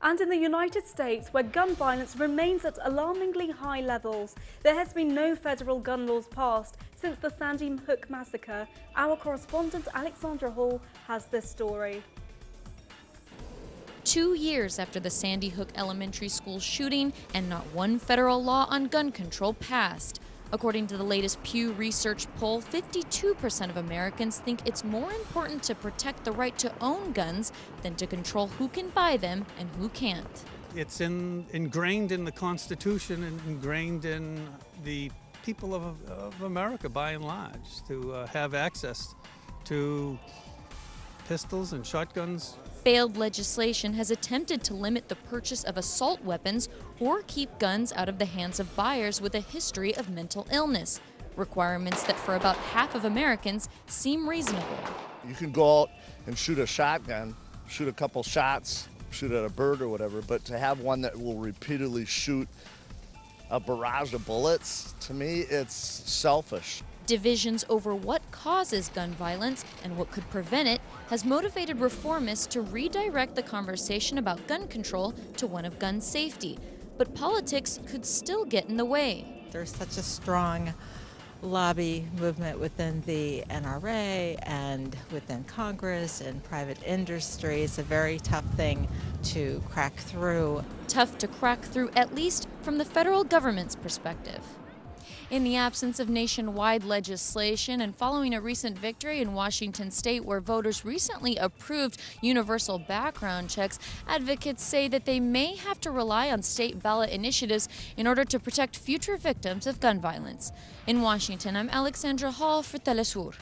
And in the United States, where gun violence remains at alarmingly high levels, there has been no federal gun laws passed since the Sandy Hook massacre. Our correspondent Alexandra Hall has this story. 2 years after the Sandy Hook Elementary School shooting, and not one federal law on gun control passed. According to the latest Pew Research poll, 52% of Americans think it's more important to protect the right to own guns than to control who can buy them and who can't. It's ingrained in the Constitution and ingrained in the people of America by and large to have access to pistols and shotguns. Failed legislation has attempted to limit the purchase of assault weapons or keep guns out of the hands of buyers with a history of mental illness, requirements that for about half of Americans seem reasonable. You can go out and shoot a shotgun, shoot a couple shots, shoot at a bird or whatever, but to have one that will repeatedly shoot a barrage of bullets, to me, it's selfish. Divisions over what causes gun violence and what could prevent it has motivated reformists to redirect the conversation about gun control to one of gun safety. But politics could still get in the way. There's such a strong lobby movement within the NRA and within Congress and private industry. It's a very tough thing to crack through. Tough to crack through, at least from the federal government's perspective. In the absence of nationwide legislation and following a recent victory in Washington state where voters recently approved universal background checks, advocates say that they may have to rely on state ballot initiatives in order to protect future victims of gun violence. In Washington, I'm Alexandra Hall for Telesur.